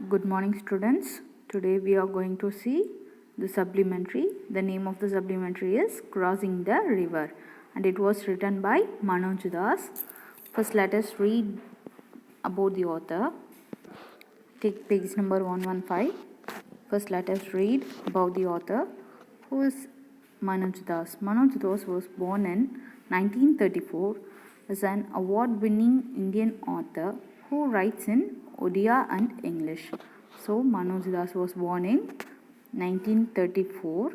Good morning, students. Today we are going to see the supplementary. The name of the supplementary is Crossing the River, and it was written by Manoj Das. First, let us read about the author. Take page number 115. First, let us read about the author, who is Manoj Das. Manoj Das was born in 1934 as an award-winning Indian author who writes in Odia and English. So Manoj Das was born in 1934.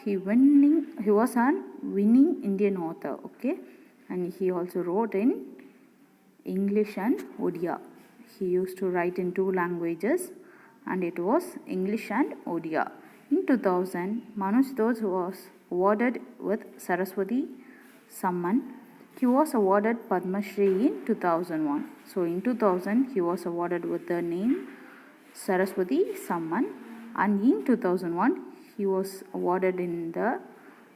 He was an winning Indian author, okay, and he also wrote in English and Odia. He used to write in two languages, and it was English and Odia. In 2000, Manoj Das was awarded with Saraswati Samman. He was awarded Padma Shri in 2001. So in 2000, he was awarded with the name Saraswati Samman, and in 2001, he was awarded in the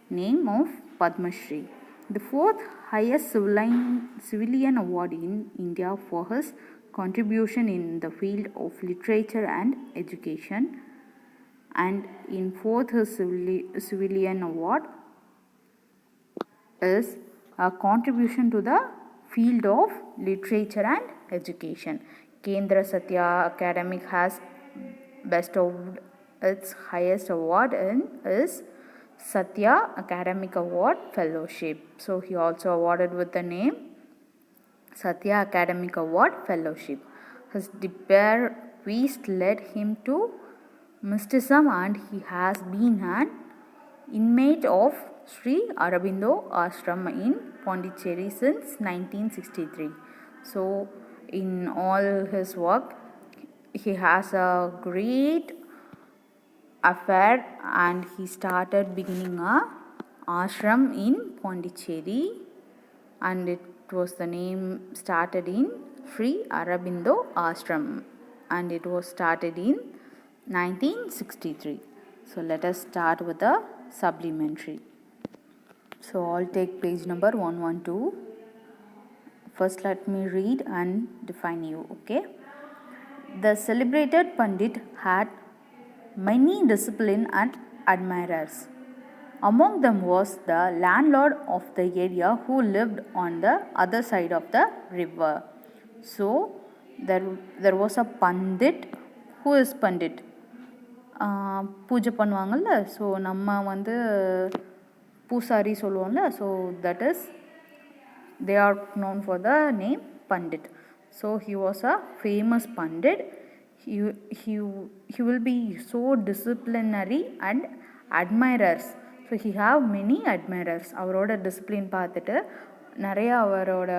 name of Padma Shri, the fourth highest civilian award in India for his contribution in the field of literature and education. And in fourth civilian award is a contribution to the field of literature and education. Kendra Satya Academic has bestowed its highest award is Satya Academic Award Fellowship. So he also awarded with the name Satya Academic Award Fellowship. His bequest led him to mysticism, and he has been an inmate of Sri Aurobindo Ashram in Pondicherry since 1963. So in all his work, he has a great affair, and he started beginning a ashram in Pondicherry, and it was the name started in Sri Aurobindo Ashram, and it was started in 1963. So let us start with the supplementary. So I'll take page number 112. First let me read and define you, okay? The celebrated Pandit had many disciples and admirers. Among them was the landlord of the area who lived on the other side of the river. So there was a Pandit. Who is Pandit? பூஜை பண்ணுவாங்கல்ல, so நம்ம வந்து பூசாரி சொல்லுவோம்ல, so that is they are known for the name Pandit. So he was a famous Pandit. He will be so disciplinary and admirers. So he have many admirers. அவரோட discipline பார்த்துட்டு நிறைய அவரோட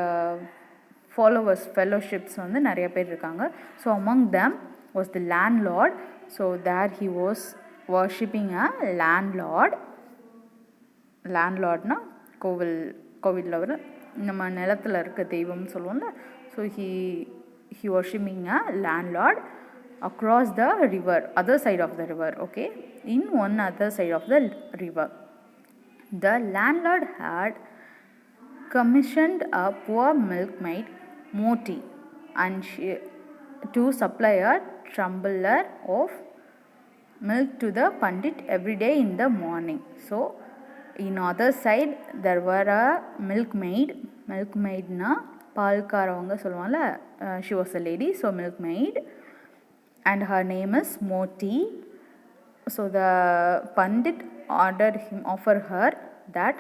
followers, fellowships வந்து நிறைய பேர் இருக்காங்க. So among them was the landlord. So there he was worshipping a landlord. landlordனா கோவிலில் வர நம்ம நிலத்தில் இருக்க தெய்வம்னு சொல்லுவோம்ல. So he worshipping a landlord across the river, other side of the river, okay, in one other side of the river. The landlord had commissioned a poor milkmaid, Moti, and to supply a tumbler of milk to the Pandit every day in the morning. So in other side there were a milkmaid na பால்காரவங்க சொல்லுவாங்கல்ல, she was a lady, so milkmaid, and her name is Moti. So the Pandit offered her that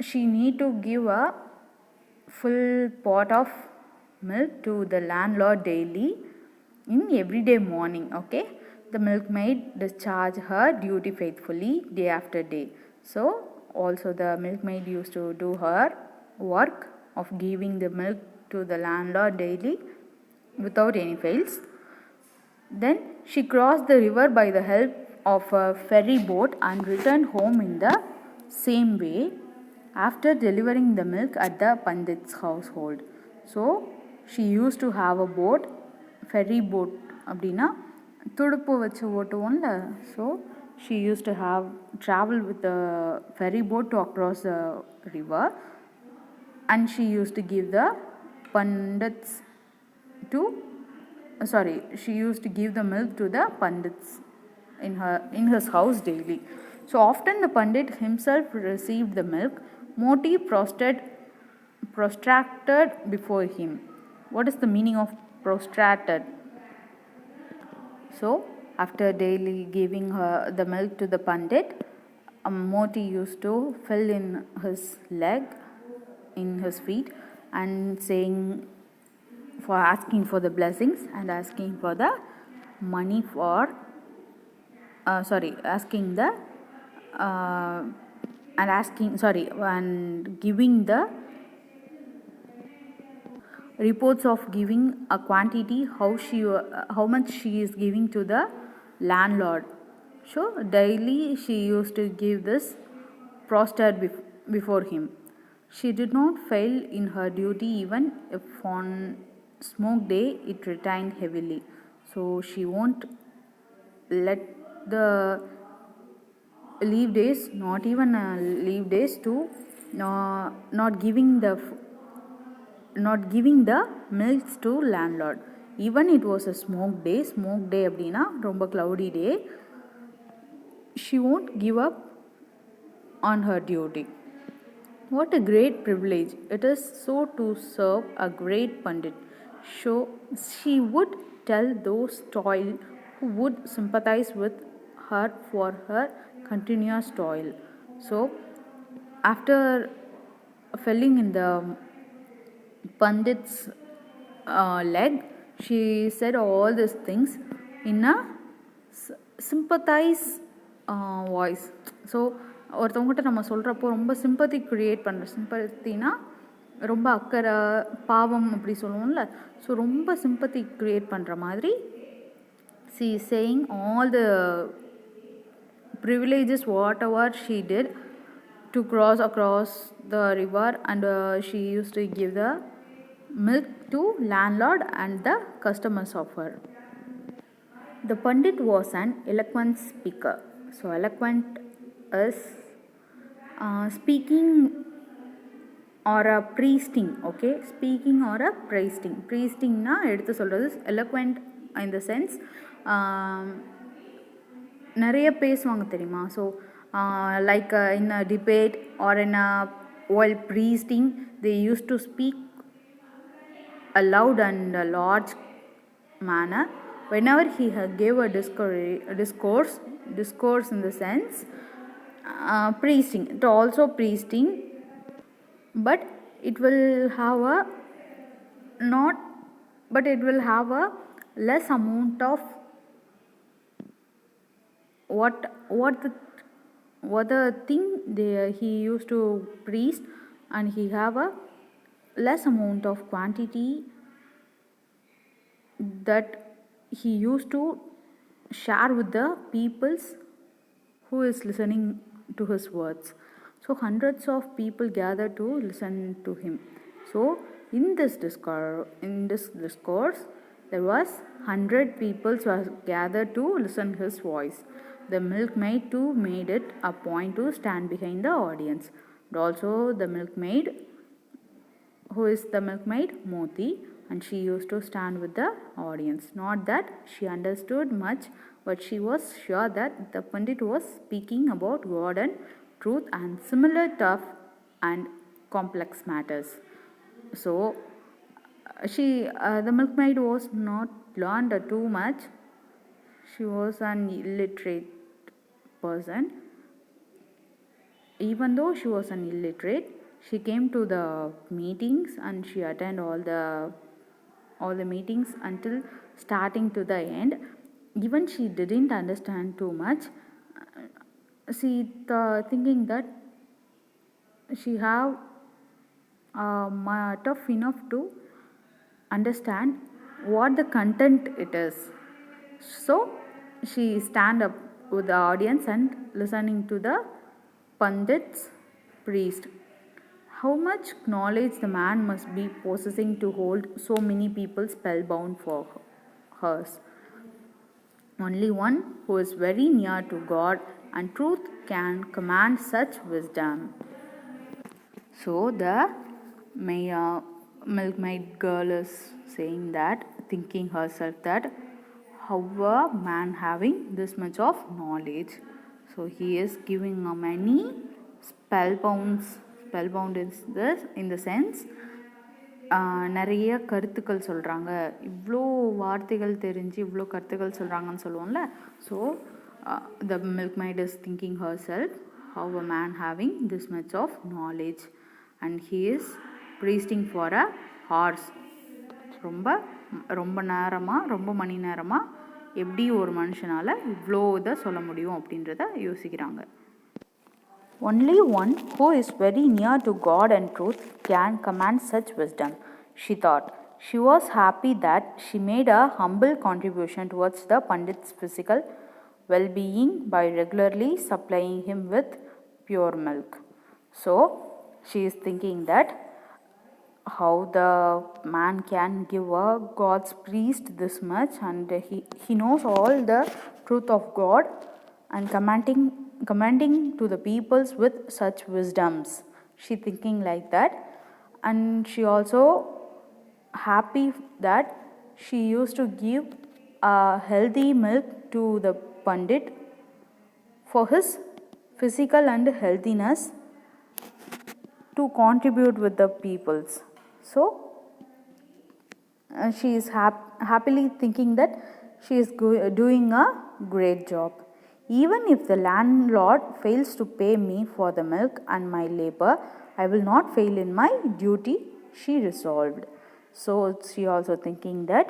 she need to give a full pot of milk to the landlord daily in everyday morning, okay. The milkmaid discharged her duty faithfully day after day. So also the milkmaid used to do her work of giving the milk to the landlord daily without any fails. Then she crossed the river by the help of a ferry boat and returned home in the same way after delivering the milk at the Pandit's household. So she used to have a boat, ferry boat அப்படின்னா துடுப்பு வச்சு ஓட்டுவோம்ல. So she used to have travel with the ferry boat to across the river, and she used to give the pandits to she used to give the milk to the pandits in his house daily. So often the pandit himself received the milk. Moti prostrated before him. What is the meaning of prostrated? So after daily giving her the milk to the pandit, Moti used to fill in his leg, in his feet, and saying, for asking for the blessings and asking for the money for asking the and giving the reports of giving a quantity, how much she is giving to the landlord. So daily she used to give this prostrate before him. She did not fail in her duty even if on smoke day it retained heavily. So she won't let the leave days, not even leave days, to not giving the milks to landlord. Even it was a smoke day அப்படின்னா ரொம்ப cloudy day, she won't give up on her duty. What a great privilege it is so to serve a great pandit. So she would tell those toil who would sympathize with her for her continuous toil. So after felling in the pandit's leg, she said all these things in a sympathize voice. So ஒருத்தவங்ககிட்ட நம்ம சொல்கிறப்போ ரொம்ப sympathy create பண்ணுற, சிம்பத்தினா ரொம்ப அக்கறை பாவம் அப்படி சொல்லுவோம்ல, ஸோ ரொம்ப சிம்பத்தி க்ரியேட் பண்ணுற மாதிரி she is saying all the privileges whatever she did to cross across the river, and she used to give the milk to landlord and the customers of her. The pandit was an eloquent speaker. So eloquent is speaking or a priesting. Okay, speaking or a priesting. Priesting na எடுத்து சொல்கிறது. Eloquent in the sense நிறைய பேசுவாங்க தெரியுமா. So like in a debate or in a while priesting, they used to speak a loud and a large manner whenever he gave a discourse in the sense priesting. It also priesting, but it will have a less amount of what the thing he used to priest, and he have a less amount of quantity that he used to share with the peoples who is listening to his words. So hundreds of people gathered to listen to him. So in this discourse there was 100 people were gathered to listen his voice. The milkmaid too made it a point to stand behind the audience. And also the milkmaid, who is the milkmaid? Moti, and she used to stand with the audience. Not that she understood much, but she was sure that the pandit was speaking about God and truth and similar tough and complex matters. So the milkmaid was not learned too much. She was an illiterate person. Even though she was an illiterate, she came to the meetings and she attended all the meetings until starting to the end. Even she didn't understand too much. She thinking that she have tough enough to understand what the content it is. So she stand up with the audience and listening to the pandit's priest. How much knowledge the man must be possessing to hold so many people spellbound for hers. Only one who is very near to God and truth can command such wisdom. So the milkmaid girl is saying that thinking herself that how a man having this much of knowledge. So he is giving a many spellbound is this in the sense நிறைய கருத்துக்கள் சொல்கிறாங்க, இவ்வளோ வார்த்தைகள் தெரிஞ்சு இவ்வளோ கருத்துக்கள் சொல்கிறாங்கன்னு சொல்லுவோம்ல. So the milkmaid is thinking herself how a man having this much of knowledge and he is priesting for a horse. ரொம்ப நேரமாக ரொம்ப மணி நேரமாக எப்படி ஒரு மனுஷனால் இவ்வளோ இதை சொல்ல முடியும் அப்படின்றத யோசிக்கிறாங்க. Only one who is very near to God and truth can command such wisdom, she thought. She was happy that she made a humble contribution towards the Pandit's physical well-being by regularly supplying him with pure milk. So, she is thinking that how the man can give a God's priest this much and he knows all the truth of God and commanding to the peoples with such wisdoms. She thinking like that, and she also happy that she used to give a healthy milk to the Pandit for his physical and healthiness to contribute with the peoples. So she is happily thinking that she is doing a great job. Even if the landlord fails to pay me for the milk and my labor, I will not fail in my duty, she resolved. So she also thinking that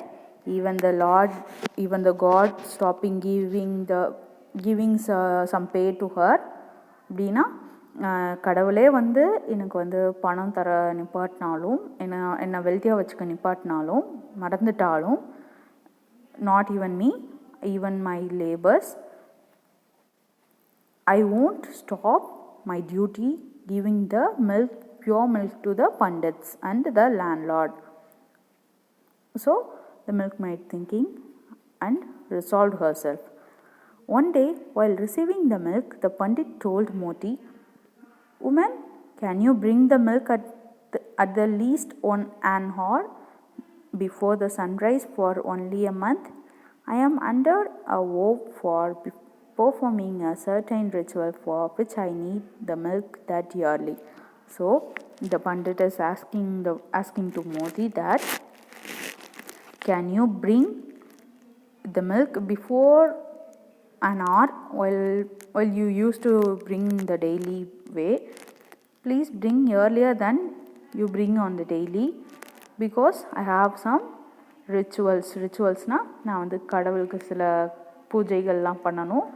even the God stopping giving some pay to her அப்படின்னா கடவுளே எனக்கு பணம் தர நிப்பாட்டினாலும் என்னை வெல்த்தியாக வச்சுக்க நிப்பாட்டினாலும் மறந்துட்டாலும், not even me, even my labors, I won't stop my duty giving the milk, pure milk to the Pandits and the landlord. So the milkmaid thinking and resolved herself. One day, while receiving the milk, the Pandit told Moti, "Woman, can you bring the milk at the least an hour before the sunrise for only a month? I am under a vow for performing a certain ritual for which I need the milk that yearly." So the Pandit is asking to Modi that can you bring the milk before an hour while you used to bring the daily way. Please bring earlier than you bring on the daily because I have some ரிச்சுவல்ஸ்னா நான் கடவுளுக்கு சில பூஜைகள்லாம் பண்ணணும்,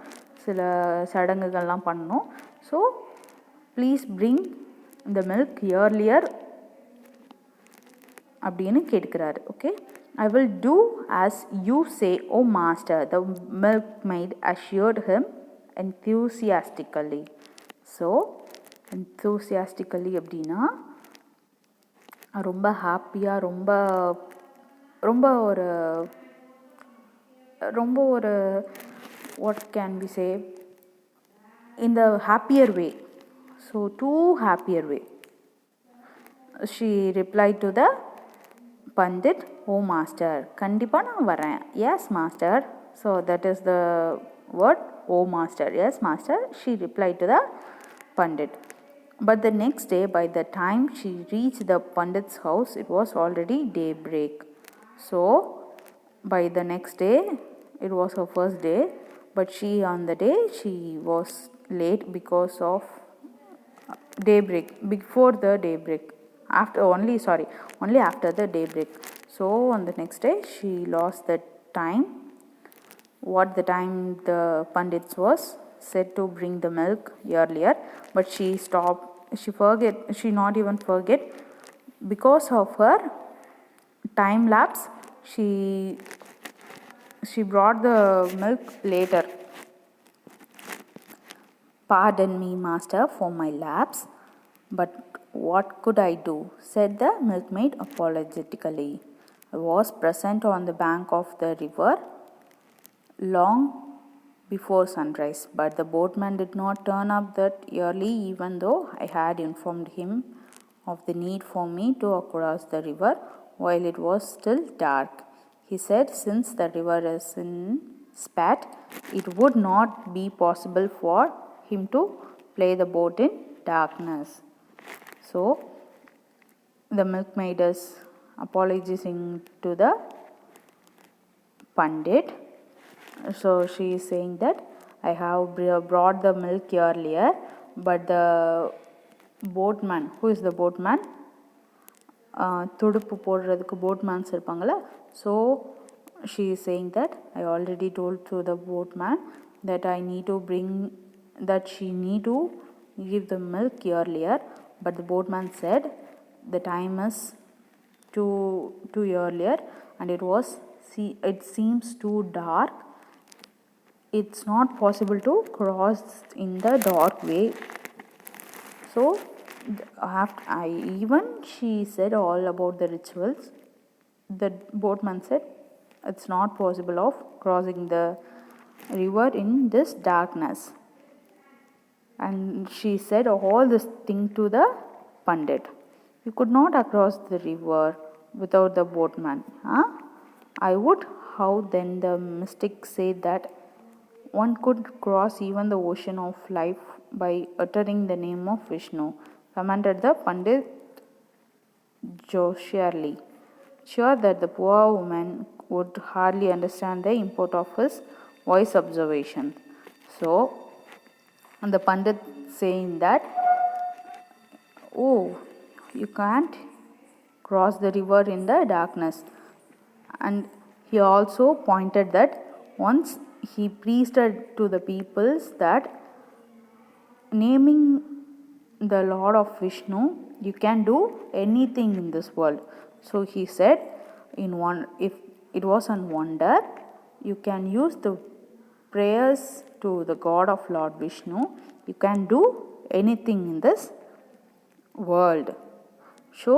சில சடங்குகள்லாம் பண்ணணும். So please bring the milk earlier அப்படின்னு கேட்குறாரு. Okay, I will do as you say, O master, the milkmaid assured him enthusiastically. So enthusiastically அப்படின்னா ரொம்ப ஹாப்பியாக ரொம்ப ஒரு what can we say, in the happier way. So too happier way. She replied to the Pandit, "Oh master, கண்டிப்பா நான் வரேன்." Yes master. So that is the word, "Oh master." Yes master, she replied to the Pandit. But the next day, by the time she reached the Pandit's house, it was already daybreak. So by the next day, it was her first day, but she was late because of daybreak, before the daybreak, only after the daybreak. So on the next day she lost the time, the time the Pandits was said to bring the milk earlier, but she not even forget, because of her time lapse she brought the milk later. "Pardon me, master, for my lapse, but what could I do?" said the milkmaid apologetically. "I was present on the bank of the river long before sunrise, but the boatman did not turn up that early, even though I had informed him of the need for me to cross the river while it was still dark. He said since the river is in spat, it would not be possible for him to play the boat in darkness. So the milkmaid is apologizing to the Pandit. So she is saying that I have brought the milk earlier, but the boatman, who is the boatman? துடுப்பு போடுறதுக்கு boatmen இருப்பாங்கள்ல. So she is saying that I already told to the boatman that I need to bring, that she need to give the milk earlier, but the boatman said the time is too earlier and it seems too dark. It's not possible to cross in the dark way. So she said all about the rituals. The boatman said it's not possible of crossing the river in this darkness. And she said all this thing to the Pandit. You could not cross the river without the boatman. I would. How then the mystic said that one could cross even the ocean of life by uttering the name of Vishnu, commented the Pandit jovially, sure that the poor woman would hardly understand the import of his wise observation. So the Pandit saying that, oh, you can't cross the river in the darkness. And he also pointed that once he preached to the peoples that naming the Lord of Vishnu, you can do anything in this world. So he said, if it was a wonder, you can use the prayers to the God of Lord Vishnu, you can do anything in this world. So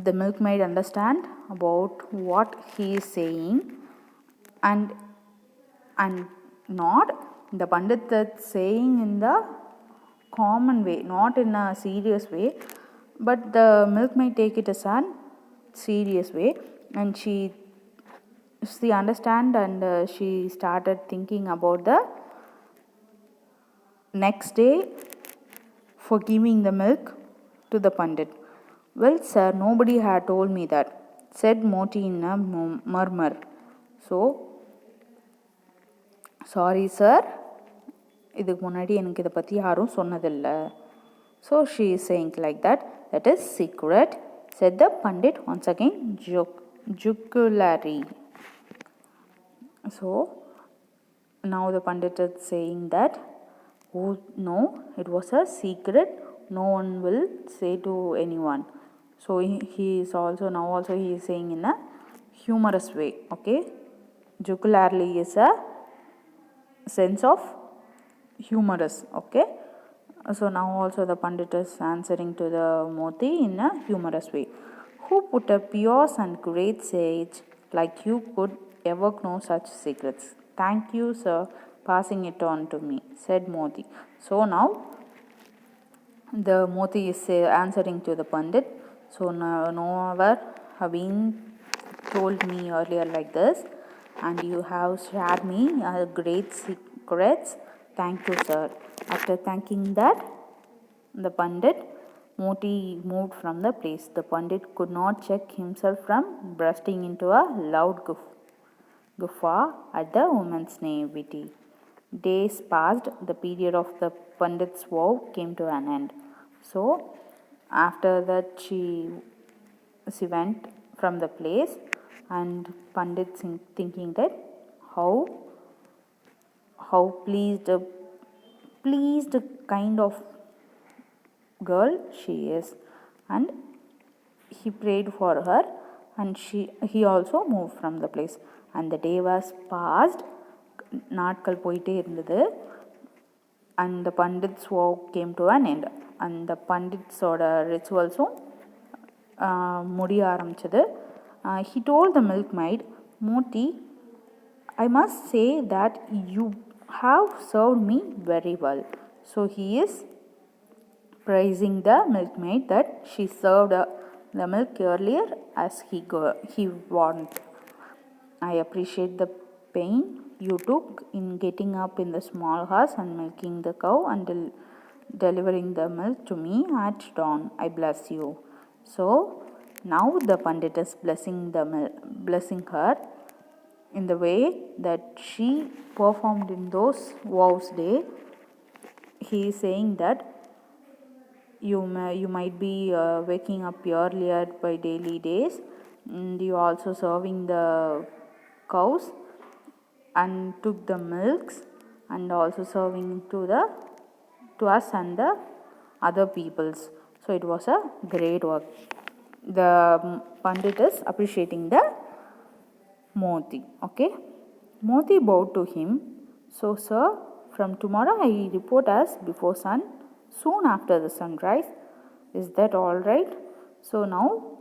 the milkmaid understand about what he is saying, and not the Pandit is saying in the common way, not in a serious way, but the milkmaid take it as an serious way, and she understand, and she started thinking about the next day for giving the milk to the Pandit. Well, sir, nobody had told me that, said Moti in a murmur. So, sorry sir, இதுக்கு முன்னாடி எனக்கு இதை பற்றி யாரும் சொன்னதில்லை. So she is saying like that is secret, said the Pandit once again jocularly. So now the Pandit is saying that, oh no, it was a secret, no one will say to anyone. So he is also he is saying in a humorous way. Okay, jocularly is a sense of humorous. Okay, so now also the Pandit is answering to the Moti in a humorous way. Who put a pious and great sage like you could ever know such secrets? Thank you, sir, passing it on to me, said Moti. So now the Moti is answering to the Pandit. So no ever have been told me earlier like this, and you have shared me great secrets. Thank you, sir. After thanking that, the Pandit, Moti moved from the place. The Pandit could not check himself from bursting into a loud guffaw at the woman's naivety. Days passed. The period of the Pandit's vow came to an end. So after that she went from the place, and Pandit thinking that how pleased kind of girl she is, and he prayed for her, and he also moved from the place. And the day was passed, நாட்கள் போயிட்டே இருந்தது, and the Pandit's work came to an end, and the Panditஸோட ரிச்சுவல்ஸும் முடிய ஆரம்பிச்சது. He told the milkmaid, Moti, I must say that you have served me very well. So he is praising the milkmaid that she served the milk earlier as he want. I appreciate the pain you took in getting up in the small house and milking the cow until delivering the milk to me at dawn. I bless you. So now the Pandit is blessing her in the way that she performed in those vows day. He is saying that you might be waking up earlier by daily days, and you also serving the cows and took the milks and also serving to us and the other peoples. So it was a great work. The Pandit is appreciating the Moti. Okay. Moti bowed to him. So, sir, from tomorrow I report as before sun, soon after the sunrise. Is that all right? So now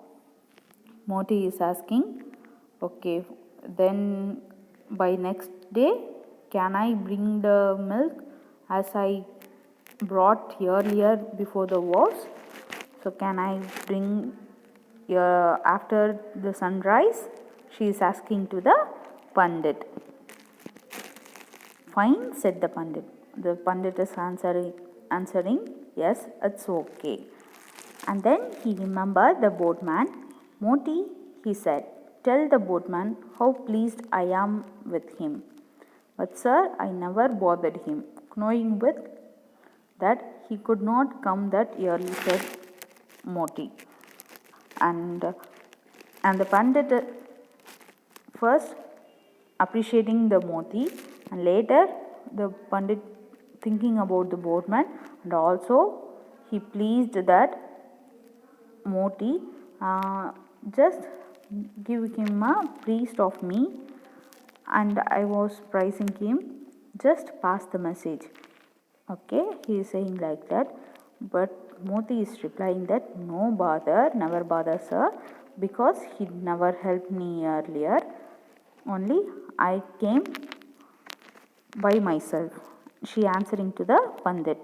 Moti is asking, okay, then by next day, can I bring the milk as I brought earlier before the wars? So can I bring after the sunrise? She is asking to the Pandit. Fine, said the Pandit. The Pandit is answering, yes, it's okay. And then he remembered the boatman. Moti, he said, tell the boatman how pleased I am with him. But sir, I never bothered him, knowing with that he could not come that early, said Moti. And the Pandit first appreciating the Moti, and later the Pandit thinking about the boatman, and also he pleased that Moti just give him a priest of me, and I was praising him, just pass the message. Okay, he is saying like that, but Moti is replying that no bother, never bother sir, because he never helped me earlier, only I came by myself. She answering to the Pandit.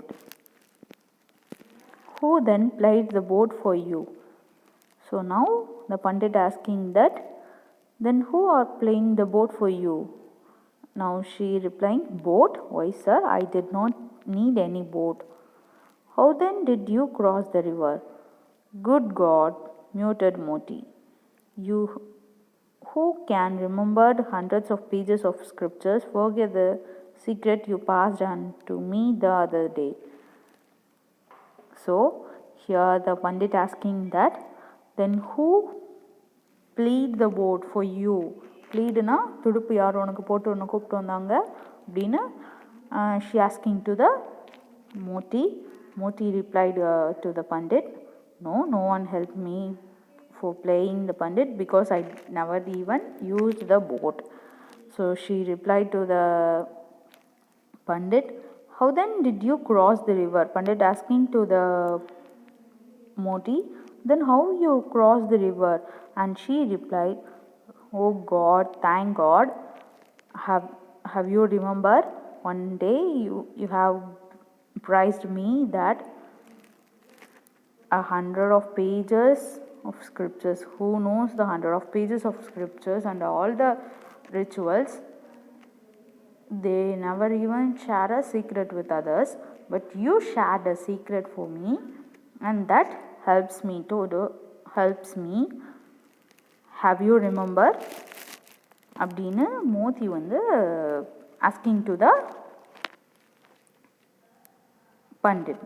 Who then plied the boat for you? So now the Pandit asking that, then who are playing the boat for you? Now she replying, boat? Why sir, I did not need any boat. How then did you cross the river? Good God, muted Moti. You who can remember hundreds of pages of scriptures forget the secret you passed on to me the other day. So here the Pandit asking that, then who plead the boat for you? Pleadna துடுப்பு யார் உனக்கு போட்டு உன்னை கூப்பிட்டு வந்தாங்க அப்படின்னு she asking to the Moti. Moti replied to the Pandit, no one helped me for playing the Pandit because I never even used the boat. So she replied to the Pandit, how then did you cross the river? Pandit asking to the Moti, then how you crossed the river? And she replied, oh God, thank God. Have you remember one day you have prized me that 100 of pages of scriptures. Who knows the 100 of pages of scriptures and all the rituals? They never even share a secret with others, but you shared a secret for me, and that helps me. Have you remember? அப்படின்னு மோதி வந்து asking to the Pandit.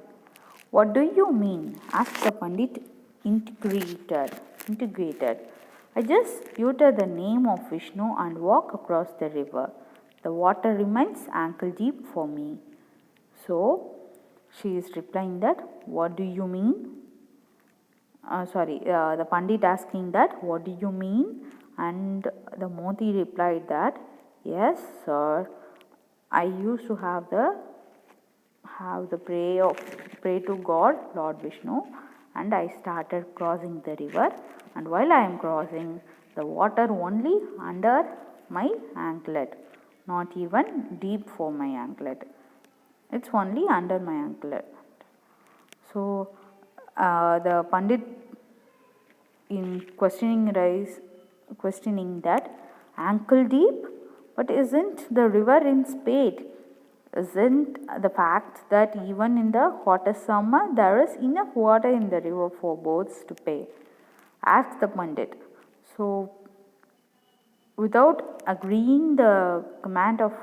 What do you mean? Asked the Pandit integrated. I just utter the name of Vishnu and walk across the river. The water remains ankle deep for me. So she is replying that, what do you mean? The Pandit asking that, what do you mean? And the Moti replied that, yes sir, I used to have the pray to God, Lord Vishnu, and I started crossing the river, and while I am crossing, the water only under my anklet, not even deep for my anklet, it's only under my anklet. So the Pandit in questioning that ankle deep, but isn't the river in spade? Isn't the fact that even in the hottest summer there is enough water in the river for boats to pay? Asked the Pandit. So, without agreeing the command of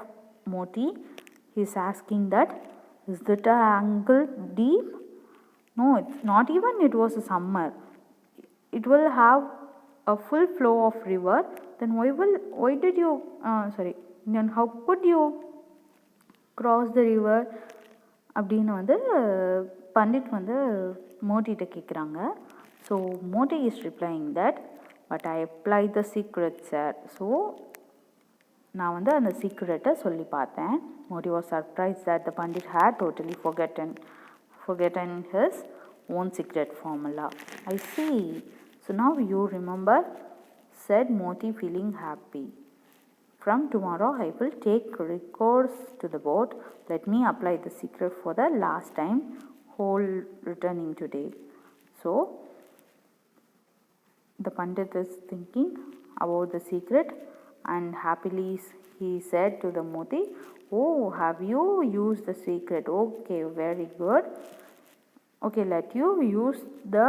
Moti, he is asking that, is that a ankle deep? No, it's not even it was a summer. It will have a full flow of river. Then then how could you cross the river? அப்படின்னு வந்து பண்டிட் வந்து மோட்டிகிட்ட கேட்குறாங்க. So Moti is replying that, but I apply the secret sir. So நான் வந்து அந்த சீக்ரெட்டை சொல்லி பார்த்தேன். Moti was surprise that the Pandit had totally forgotten his own secret formula. I see. So now you remember, said Moti, feeling happy. From tomorrow I will take recourse to the boat. Let me apply the secret for the last time, whole returning today. So the Pandit is thinking about the secret, and happily he said to the Moti, oh, have you used the secret? Okay, very good. Okay, let you use the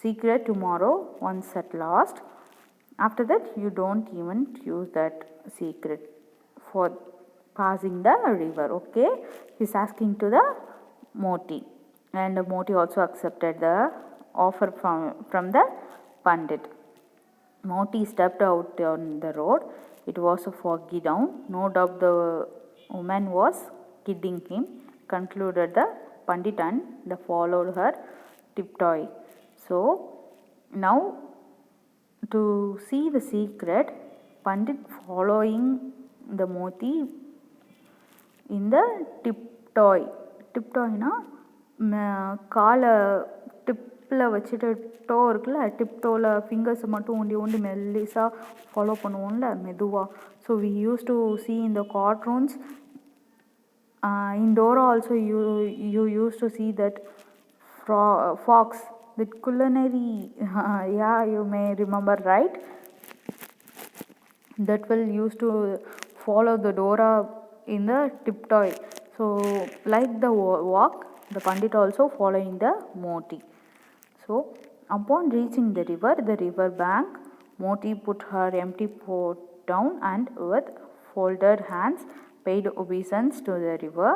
secret tomorrow once at last. After that, you don't even use that secret for passing the river. Okay, he's asking to the Moti, and the Moti also accepted the offer from the Pandit. Moti stepped out on the road. It was a foggy dawn. No doubt the woman was kidding him, concluded the Pandit, and they followed her tiptoe. So now, to see the secret, Pandit following the Moti in the tiptoe. Tiptoeனா காலை டிப்பில் வச்சுட்டு to இருக்குல்ல, டிப்டோவில் ஃபிங்கர்ஸை மட்டும் ஊண்டி மெல்லிஸாக follow பண்ணுவோம்ல மெதுவாக. So we use to see in the cartoons. In Dora also you used to see that fox, that culinary, yeah, you may remember, right? That will used to follow the Dora in the tiptoe. So like the walk, the Pandit also following the Moti. So upon reaching the river bank, Moti put her empty pot down and with folded hands paid obeisance to the river.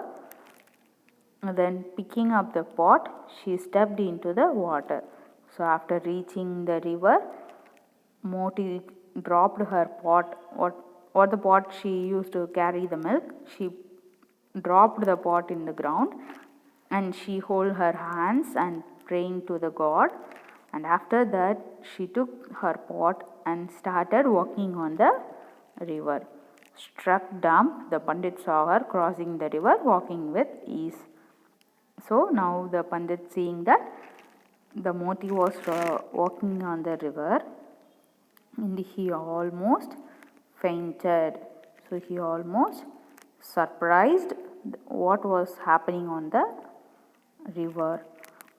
Then picking up the pot, she stepped into the water. So after reaching the river, Moti dropped her pot, what the pot she used to carry the milk. She dropped the pot in the ground, and she hold her hands and praying to the god. And after that, she took her pot and started walking on the river. Struck dumb, the Pandit saw her crossing the river, walking with ease. So now the Pandit, seeing that the Moti was walking on the river, and he almost fainted. So he almost surprised what was happening on the river.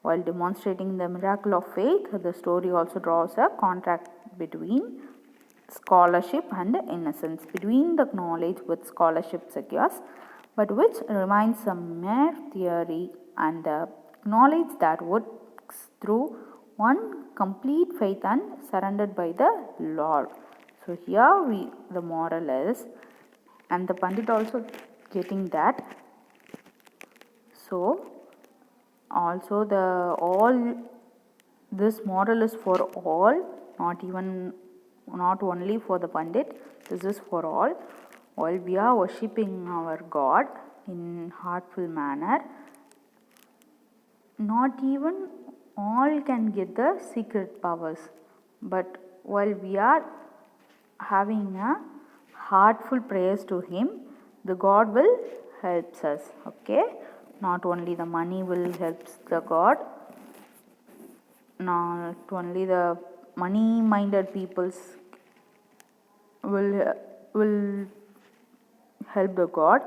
While demonstrating the miracle of faith, the story also draws a contrast between scholarship and innocence, between the knowledge which scholarship secures, but which remains a mere theory, and the knowledge that works through one complete faith and surrendered by the Lord. So here the moral is, and the Pandit also getting that. So also all this moral is for all, not only for the Pandit. This is for all. While we are worshipping our God in heartful manner, not even all can get the secret powers, but while we are having a heartful prayers to him, the God will helps us. Okay, not only the money will helps the God, not only the money minded peoples will help the God.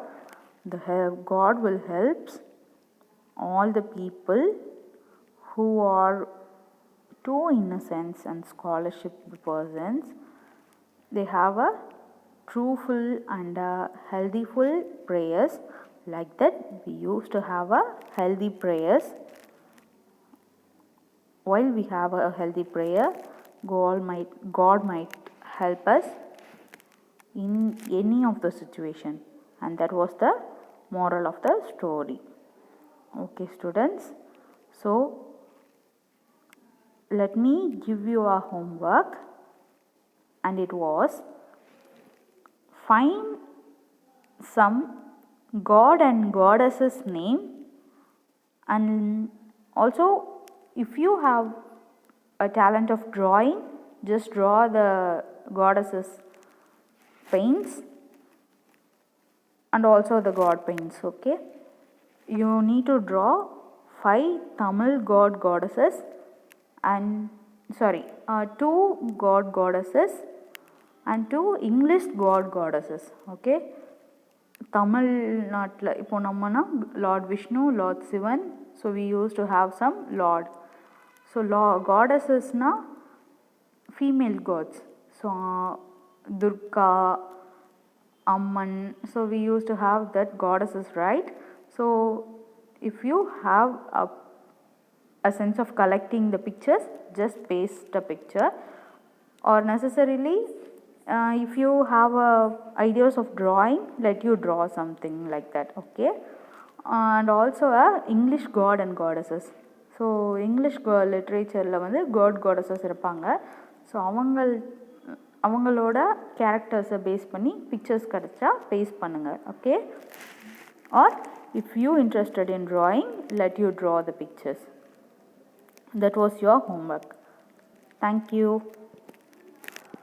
God will help all the people who are two innocents and scholarship persons, they have a truthful and a healthful prayers. Like that, we used to have a healthy prayers. While we have a healthy prayer, God might help us in any of the situation, and that was the moral of the story. Okay, students, so let me give you a homework, and it was find some god and goddess's name, and also if you have a talent of drawing, just draw the goddesses paints and also the god paints. Okay, you need to draw 5 Tamil god goddesses and 2 god goddesses and 2 English god goddesses. Okay, தமிழ்நாட்டில் இப்போ நம்மனா lord Vishnu, lord Sivan, so we use to have some lord. So goddessesனால் female gods. So Durga, Amman, so we used to have that goddesses, right? So if you have a sense of collecting the pictures, just paste a picture, or necessarily if you have ideas of drawing, let you draw something like that. Okay, and also English god and goddesses. So English லிட்ரேச்சரில் வந்து goddesses இருப்பாங்க. ஸோ அவங்களோட கேரக்டர்ஸை base பண்ணி pictures கிடச்சா paste பண்ணுங்கள். Okay, or if you interested in drawing, let you draw the pictures. That was your homework. Thank you.